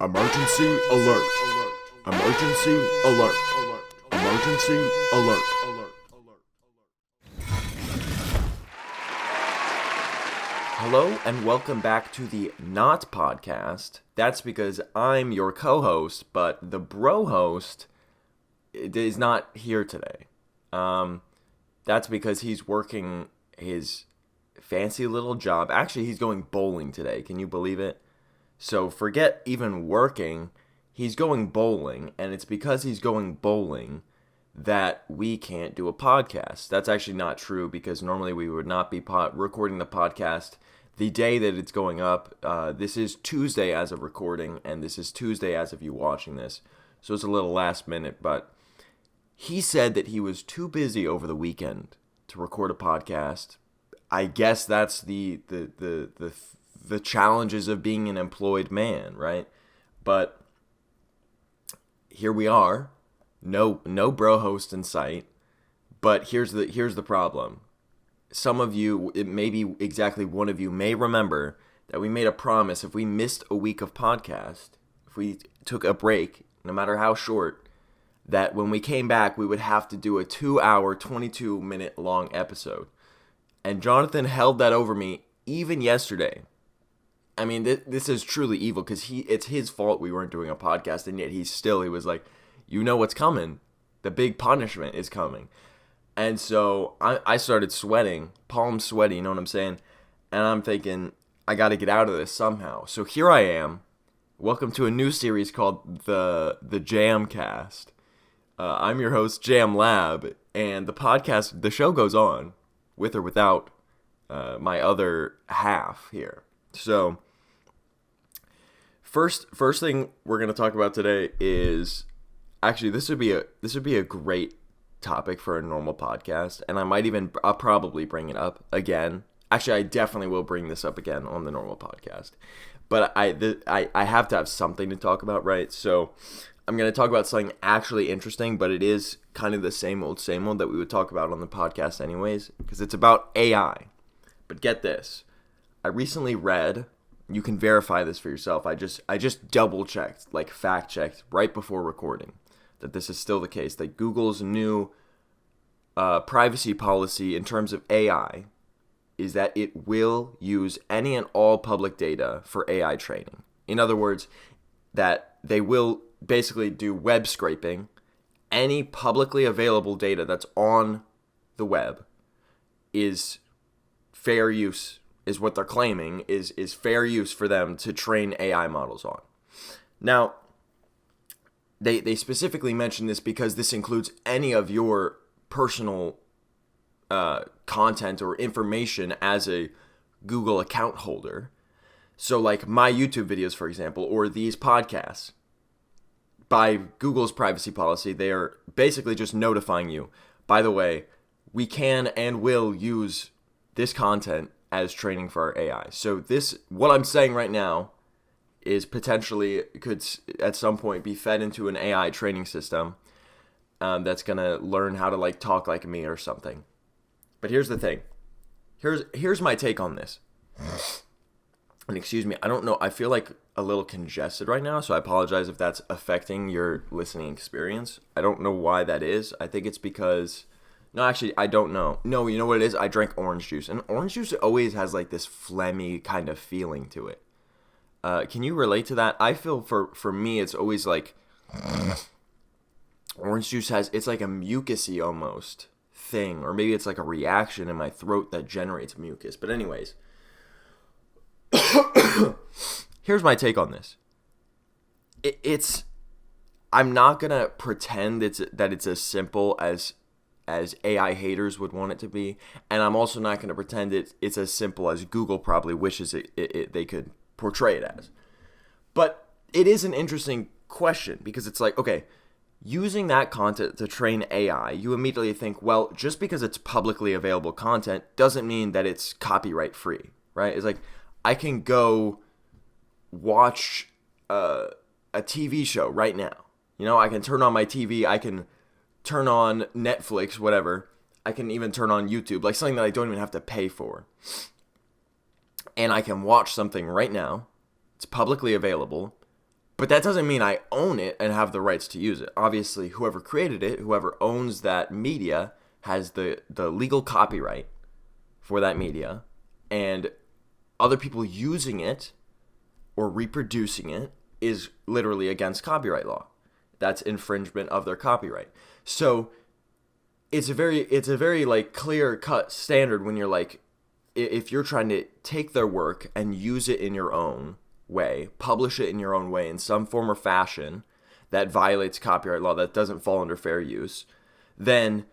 Emergency alert. Emergency alert. Emergency alert. Hello and welcome back to the Not Podcast. That's because I'm your co-host, but the bro host is not here today. That's because he's working his fancy little job. Actually, he's going bowling today. Can you believe it? So forget even working, he's going bowling, and it's because he's going bowling that we can't do a podcast. That's actually not true, because normally we would not be recording the podcast the day that it's going up. This is Tuesday as of recording, and this is Tuesday as of you watching this, so it's a little last minute, but he said that he was too busy over the weekend to record a podcast. I guess that's the challenges of being an employed man, right? But here we are, no bro host in sight. But here's the problem. Some of you, it may be exactly one of you, may remember that we made a promise if we missed a week of podcast, if we took a break, no matter how short, that when we came back, we would have to do a 2-hour, 22-minute long episode. And Jonathan held that over me even yesterday. I mean, this is truly evil, because it's his fault we weren't doing a podcast, and yet he was like, you know what's coming. The big punishment is coming. And so I started sweating, palms sweaty, you know what I'm saying? And I'm thinking, I got to get out of this somehow. So here I am. Welcome to a new series called the JAMcast. I'm your host, Jam Lab, and the show goes on, with or without my other half here. So, first thing we're going to talk about today is, actually, this would be a great topic for a normal podcast, and I'll probably bring it up again. Actually, I definitely will bring this up again on the normal podcast. But I have to have something to talk about, right? So, I'm going to talk about something actually interesting, but it is kind of the same old that we would talk about on the podcast anyways, because it's about AI. But get this. I recently read, you can verify this for yourself, I just double checked, like fact checked right before recording, that this is still the case, that Google's new privacy policy in terms of AI is that it will use any and all public data for AI training. In other words, that they will basically do web scraping. Any publicly available data that's on the web is fair use, is what they're claiming, is fair use for them to train AI models on. Now, they specifically mention this because this includes any of your personal content or information as a Google account holder. So like my YouTube videos, for example, or these podcasts, by Google's privacy policy, they are basically just notifying you, by the way, we can and will use this content as training for our AI. So what I'm saying right now is potentially could at some point be fed into an AI training system that's going to learn how to like talk like me or something. But here's the thing. Here's my take on this. And excuse me, I don't know, I feel like a little congested right now, so I apologize if that's affecting your listening experience. I don't know why that is. I think it's because, no, actually, I don't know. No, you know what it is? I drank orange juice, and orange juice always has like this phlegmy kind of feeling to it. Can you relate to that? I feel for me, it's always like, orange juice it's like a mucusy almost thing, or maybe it's like a reaction in my throat that generates mucus. But anyways, here's my take on this. I'm not gonna pretend that it's as simple as AI haters would want it to be, and I'm also not gonna pretend it's as simple as Google probably wishes they could portray it as. But it is an interesting question, because it's like, okay, using that content to train AI, you immediately think, well, just because it's publicly available content doesn't mean that it's copyright free, right? It's like, I can go watch a TV show right now. You know, I can turn on my TV, I can turn on Netflix, whatever. I can even turn on YouTube, like something that I don't even have to pay for. And I can watch something right now. It's publicly available. But that doesn't mean I own it and have the rights to use it. Obviously, whoever created it, whoever owns that media, has the legal copyright for that media. And other people using it or reproducing it is literally against copyright law. That's infringement of their copyright. So it's a very like clear cut standard when you're like, if you're trying to take their work and use it in your own way, publish it in your own way in some form or fashion that violates copyright law, that doesn't fall under fair use, then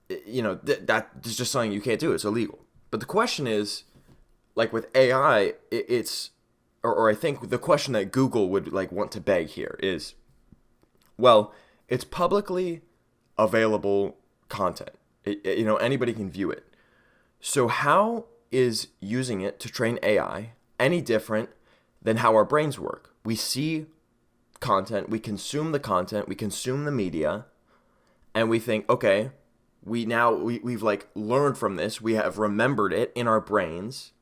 that's just something you can't do. It's illegal. But the question is, like with AI, or I think the question that Google would like want to beg here is, well, it's publicly available content. Anybody can view it. So how is using it to train AI any different than how our brains work? We see content, we consume the content, we consume the media, and we think, okay, we've like learned from this, we have remembered it in our brains,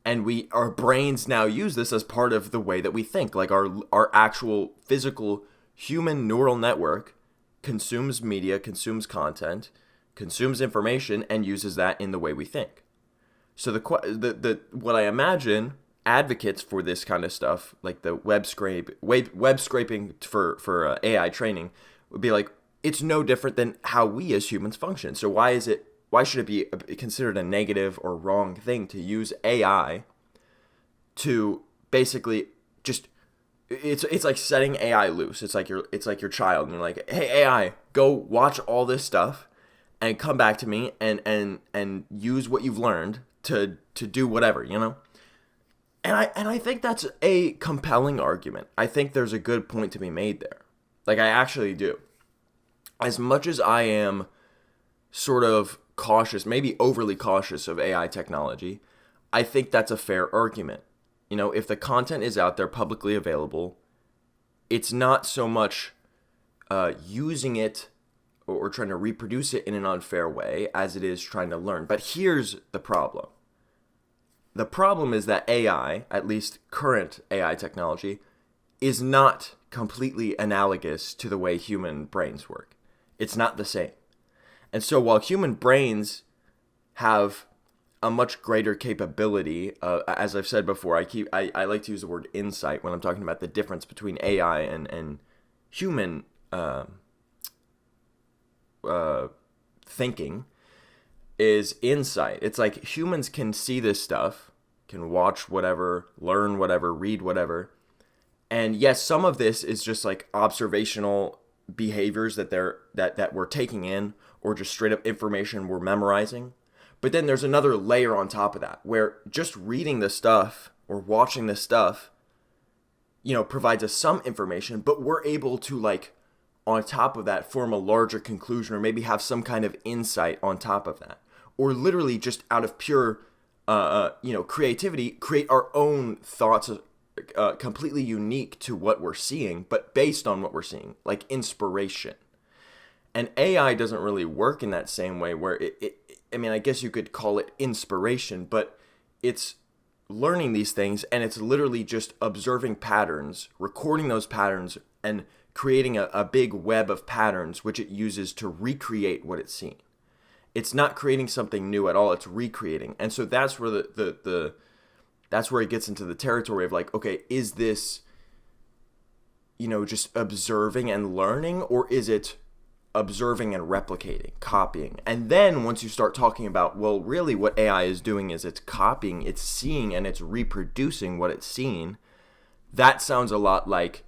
and our brains now use this as part of the way that we think. Like our actual physical human neural network consumes media, consumes content, consumes information, and uses that in the way we think. So what I imagine advocates for this kind of stuff, like the web scraping for AI training, would be like, it's no different than how we as humans function. So why should it be considered a negative or wrong thing to use AI to basically just, it's like setting AI loose. It's like your child, and you're like, hey AI, go watch all this stuff and come back to me and use what you've learned to do whatever, And I think that's a compelling argument. I think there's a good point to be made there. Like, I actually do. As much as I am sort of cautious, maybe overly cautious of AI technology, I think that's a fair argument. If the content is out there publicly available, it's not so much using it or trying to reproduce it in an unfair way as it is trying to learn. But here's the problem. The problem is that AI, at least current AI technology, is not completely analogous to the way human brains work. It's not the same. And so while human brains have a much greater capability, as I've said before, I like to use the word insight when I'm talking about the difference between AI and human thinking, is insight. It's like humans can see this stuff, can watch whatever, learn whatever, read whatever. And yes, some of this is just like observational behaviors that we're taking in, or just straight up information we're memorizing. But then there's another layer on top of that, where just reading the stuff or watching the stuff, provides us some information, but we're able to, like, on top of that, form a larger conclusion, or maybe have some kind of insight on top of that. Or literally just out of pure, creativity, create our own thoughts, completely unique to what we're seeing, but based on what we're seeing, like inspiration. And AI doesn't really work in that same way, where I guess you could call it inspiration, but it's learning these things, and it's literally just observing patterns, recording those patterns, and creating a big web of patterns, which it uses to recreate what it's seen. It's not creating something new at all, it's recreating. And so that's where that's where it gets into the territory of like, okay, is this, just observing and learning, or is it observing and replicating, copying? And then once you start talking about, well, really what AI is doing is it's copying, it's seeing, and it's reproducing what it's seen, that sounds a lot like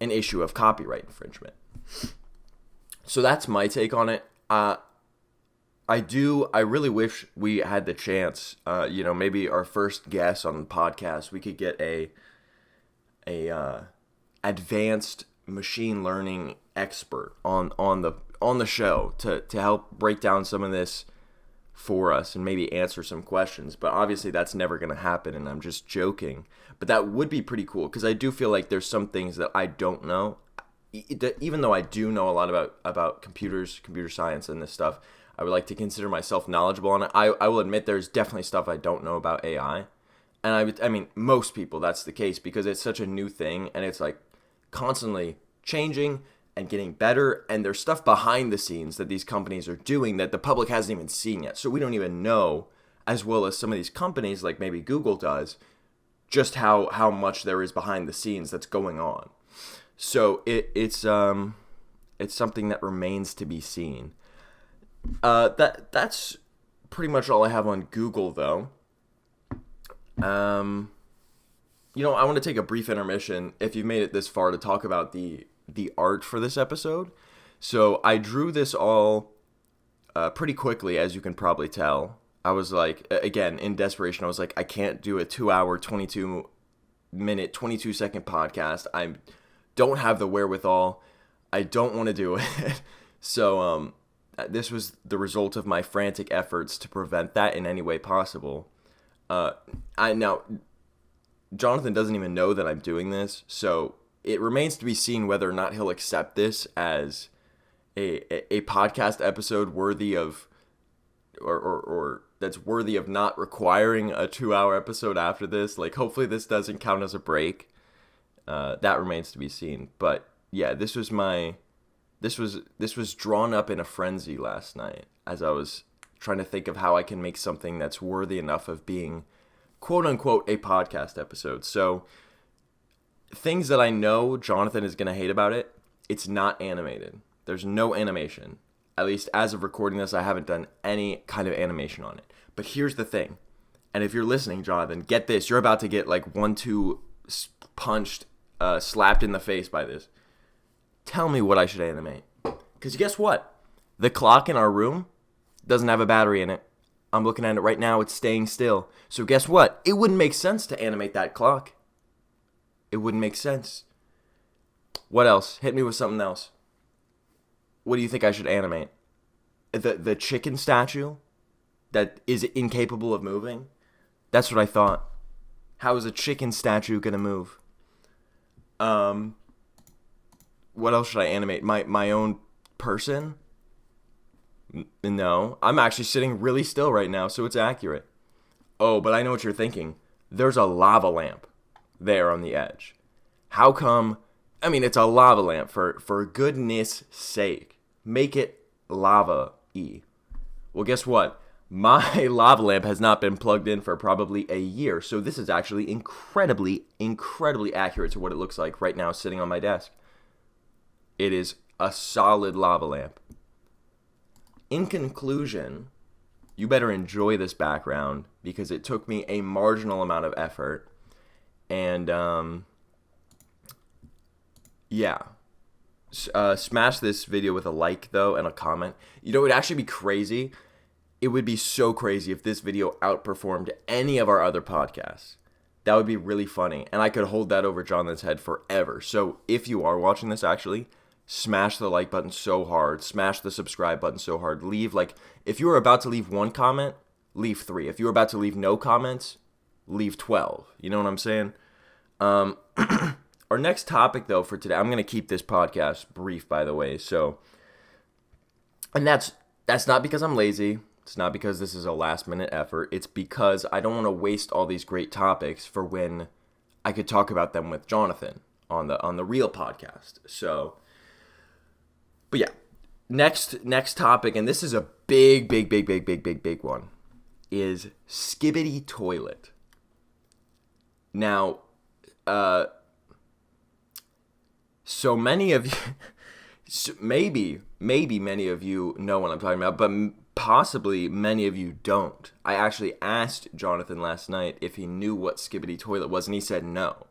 an issue of copyright infringement. So that's my take on it. I really wish we had the chance, maybe our first guest on the podcast, we could get a advanced machine learning expert on the show to help break down some of this for us and maybe answer some questions. But obviously that's never going to happen, and I'm just joking. But that would be pretty cool, because I do feel like there's some things that I don't know. Even though I do know a lot about computers, computer science, and this stuff, I would like to consider myself knowledgeable on it. I will admit there's definitely stuff I don't know about AI. And most people, that's the case, because it's such a new thing, and it's like, constantly changing and getting better, and there's stuff behind the scenes that these companies are doing that the public hasn't even seen yet. So we don't even know, as well as some of these companies, like maybe Google does, just how much there is behind the scenes that's going on. So it's something that remains to be seen. That's pretty much all I have on Google, though. I want to take a brief intermission, if you've made it this far, to talk about the art for this episode. So I drew this all pretty quickly, as you can probably tell. I was like, again, in desperation, I was like, I can't do a 2-hour, 22-minute, 22-second podcast. I don't have the wherewithal. I don't want to do it. So this was the result of my frantic efforts to prevent that in any way possible. Now, Jonathan doesn't even know that I'm doing this, so it remains to be seen whether or not he'll accept this as a podcast episode worthy of, or that's worthy of not requiring a 2-hour episode after this. Like, hopefully this doesn't count as a break. That remains to be seen. But yeah, this was drawn up in a frenzy last night as I was trying to think of how I can make something that's worthy enough of being, quote unquote, a podcast episode. So things that I know Jonathan is going to hate about it, it's not animated. There's no animation. At least as of recording this, I haven't done any kind of animation on it. But here's the thing. And if you're listening, Jonathan, get this. You're about to get like 1-2 punched, slapped in the face by this. Tell me what I should animate. Because guess what? The clock in our room doesn't have a battery in it. I'm looking at it right now. It's staying still. So guess what? It wouldn't make sense to animate that clock. It wouldn't make sense. What else? Hit me with something else. What do you think I should animate? The chicken statue that is incapable of moving? That's what I thought. How is a chicken statue going to move? What else should I animate? My own person? No. I'm actually sitting really still right now, so it's accurate. Oh, but I know what you're thinking. There's a lava lamp there on the edge. How come? I mean, it's a lava lamp, for goodness sake. Make it lava-y. Well, guess what? My lava lamp has not been plugged in for probably a year, so this is actually incredibly, incredibly accurate to what it looks like right now sitting on my desk. It is a solid lava lamp. In conclusion, you better enjoy this background because it took me a marginal amount of effort. And, yeah. Smash this video with a like, though, and a comment. You know, it would actually be crazy. It would be so crazy if this video outperformed any of our other podcasts. That would be really funny. And I could hold that over Jonathan's head forever. So if you are watching this, actually, smash the like button so hard. Smash the subscribe button so hard. Leave, like, if you were about to leave 1 comment, leave 3. If you were about to leave no comments, leave 12. You know what I'm saying? Our next topic, though, for today, I'm going to keep this podcast brief, by the way. So, and that's not because I'm lazy. It's not because this is a last-minute effort. It's because I don't want to waste all these great topics for when I could talk about them with Jonathan on the real podcast. So, but yeah, next topic, and this is a big one, is Skibidi toilet. Now, so many of you, maybe many of you know what I'm talking about, but possibly many of you don't. I actually asked Jonathan last night if he knew what Skibidi toilet was, and he said no,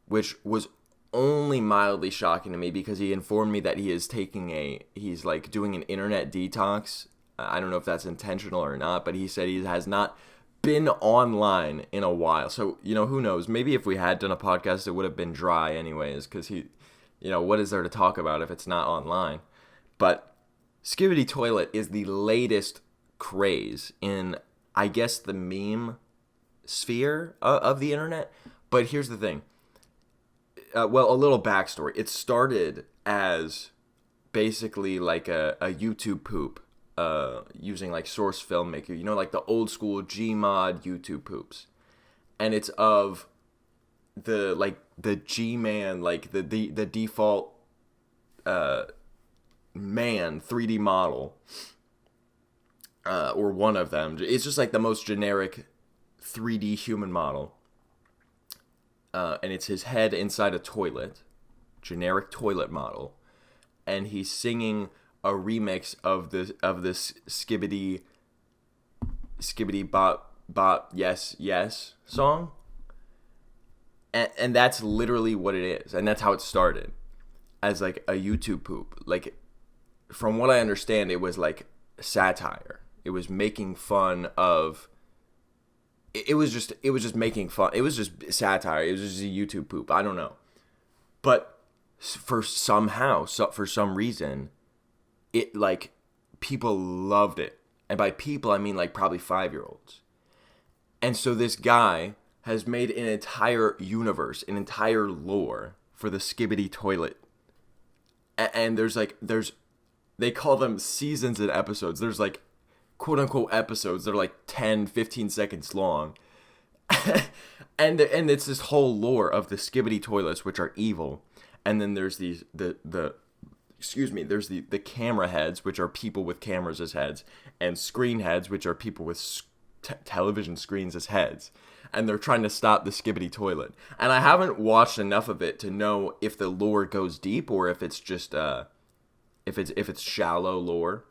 which was only mildly shocking to me because he informed me that he's like doing an internet detox. I don't know if that's intentional or not, but he said he has not been online in a while. So, you know, who knows? Maybe if we had done a podcast, it would have been dry anyways, because what is there to talk about if it's not online? But Skibidi toilet is the latest craze in, I guess, the meme sphere of the internet. But here's the thing. A little backstory. It started as basically like a YouTube poop using like Source Filmmaker. You know, like the old school Gmod YouTube poops. And it's of the like the G-Man, like the default man 3D model, or one of them. It's just like the most generic 3D human model, and it's his head inside a toilet, generic toilet model, and he's singing a remix of this Skibidi bop bop yes yes song, and that's literally what it is, and that's how it started, as like a YouTube poop. Like, from what I understand, it was like satire. It was making fun of. It was just making fun. It was just satire. It was just a YouTube poop. I don't know, but for some reason, it, like, people loved it, and by people I mean like probably 5-year-olds. And so this guy has made an entire universe, an entire lore for the Skibidi toilet, and there's they call them seasons and episodes. There's like quote unquote episodes. They're like 10, 15 seconds long. and it's this whole lore of the Skibidi toilets, which are evil. And then there's there's the camera heads, which are people with cameras as heads, and screen heads, which are people with television screens as heads. And they're trying to stop the Skibidi toilet. And I haven't watched enough of it to know if the lore goes deep or if it's just if it's shallow lore.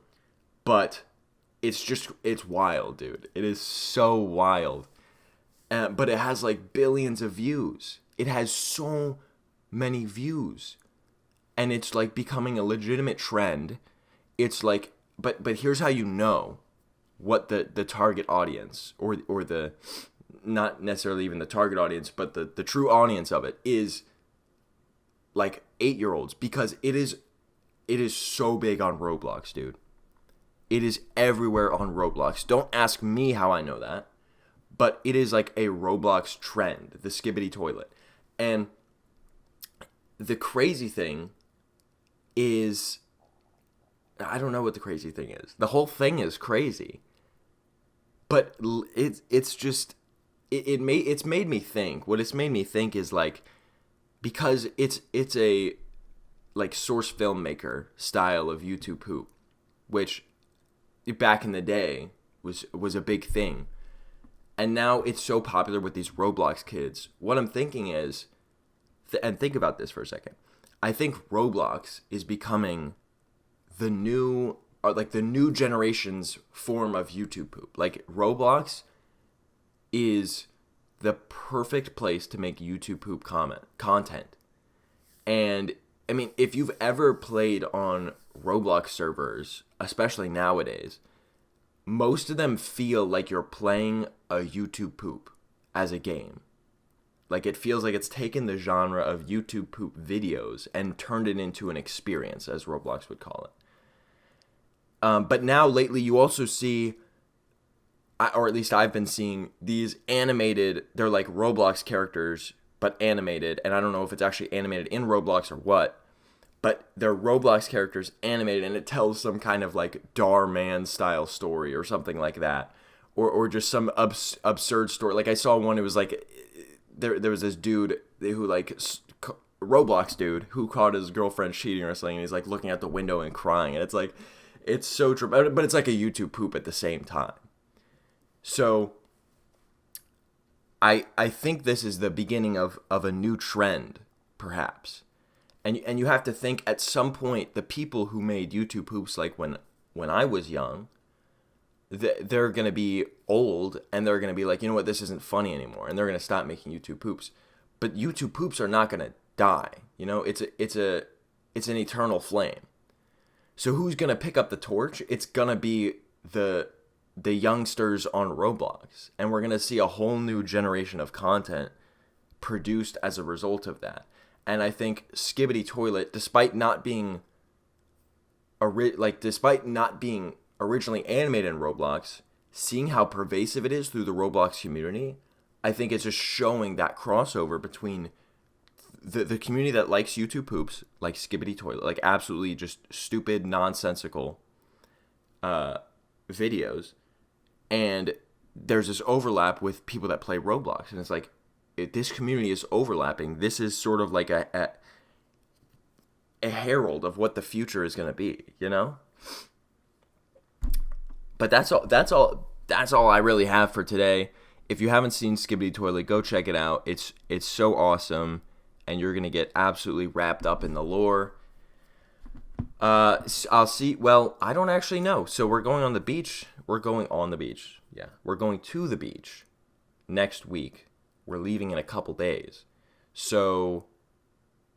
But it's wild, dude. It is so wild. But it has like billions of views. It has so many views. And it's like becoming a legitimate trend. It's like, but here's how you know what the target audience, or the, not necessarily even the target audience, but the true audience of it is like 8-year-olds, because it is so big on Roblox, dude. It is everywhere on Roblox. Don't ask me how I know that, but it is like a Roblox trend, the Skibidi toilet. And the crazy thing is, I don't know what the crazy thing is. The whole thing is crazy. But it's just, it's made me think. What it's made me think is, like, because it's a like source filmmaker style of YouTube poop, which back in the day was a big thing. And now it's so popular with these Roblox kids. What I'm thinking is, and think about this for a second, I think Roblox is becoming the new generation's form of YouTube poop. Like, Roblox is the perfect place to make YouTube poop content. And I mean, if you've ever played on Roblox servers, especially nowadays, most of them feel like you're playing a YouTube poop as a game. Like, it feels like it's taken the genre of YouTube poop videos and turned it into an experience, as Roblox would call it. But now, lately, you also see, or at least I've been seeing, these animated, they're like Roblox characters, but animated. And I don't know if it's actually animated in Roblox or what, but they're Roblox characters animated, and it tells some kind of like Dar Man style story or something like that. Or just some absurd story. Like, I saw one, it was like, there was this dude who, like, Roblox dude who caught his girlfriend cheating or something, and he's like looking out the window and crying, and it's like, it's so dramatic, but it's like a YouTube poop at the same time. So I think this is the beginning of a new trend, perhaps. And you have to think, at some point, the people who made YouTube poops, like when I was young, they're going to be old, and they're going to be like, you know what, this isn't funny anymore, and they're going to stop making YouTube poops. But YouTube poops are not going to die. You know, it's an eternal flame. So who's going to pick up the torch? It's going to be the youngsters on Roblox, and we're going to see a whole new generation of content produced as a result of that. And I think Skibidi Toilet, despite not being originally animated in Roblox, seeing how pervasive it is through the Roblox community, I think it's just showing that crossover between the community that likes YouTube poops, like Skibidi Toilet, like absolutely just stupid, nonsensical videos, and there's this overlap with people that play Roblox, and it's like, this community is overlapping. This is sort of like a herald of what the future is going to be, you know? But that's all I really have for today. If you haven't seen Skibidi Toilet, go check it out. It's so awesome, and you're going to get absolutely wrapped up in the lore. I'll see. Well, I don't actually know. So we're going on the beach. We're going on the beach. Yeah. We're going to the beach next week. We're leaving in a couple days. So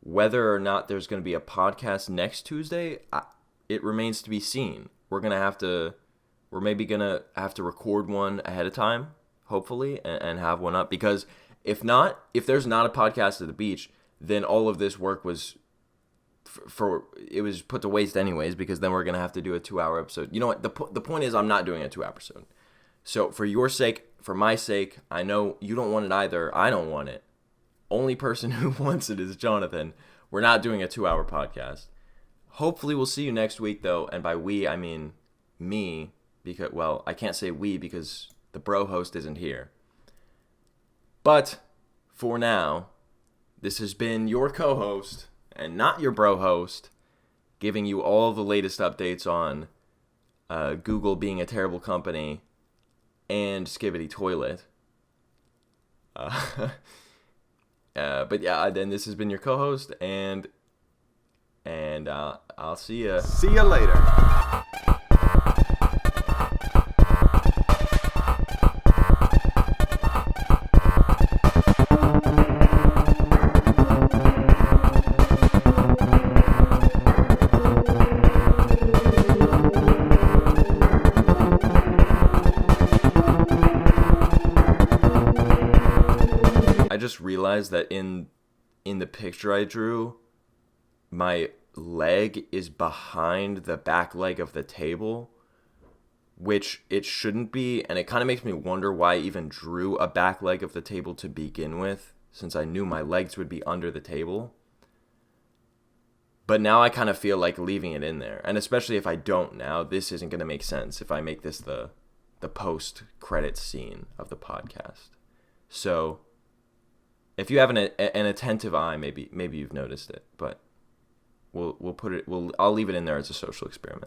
whether or not there's going to be a podcast next Tuesday, it remains to be seen. We're maybe going to have to record one ahead of time, hopefully, and have one up. Because if there's not a podcast at the beach, then all of this work was it was put to waste anyways, because then we're going to have to do a 2-hour episode. You know what? The point is, I'm not doing a 2-hour episode. So for your sake, for my sake, I know you don't want it either. I don't want it. Only person who wants it is Jonathan. We're not doing a 2-hour podcast. Hopefully we'll see you next week, though. And by we, I mean me, because, well, I can't say we because the bro host isn't here. But for now, this has been your co-host and not your bro host, giving you all the latest updates on Google being a terrible company and Skibidi Toilet. But yeah, then this has been your co-host, and I'll see ya. See ya later. I just realized that in the picture I drew, my leg is behind the back leg of the table, which it shouldn't be, and it kind of makes me wonder why I even drew a back leg of the table to begin with, since I knew my legs would be under the table. But now I kind of feel like leaving it in there, and especially if I don't now, this isn't going to make sense if I make this the post-credits scene of the podcast. So if you have an attentive eye, maybe you've noticed it, but I'll leave it in there as a social experiment.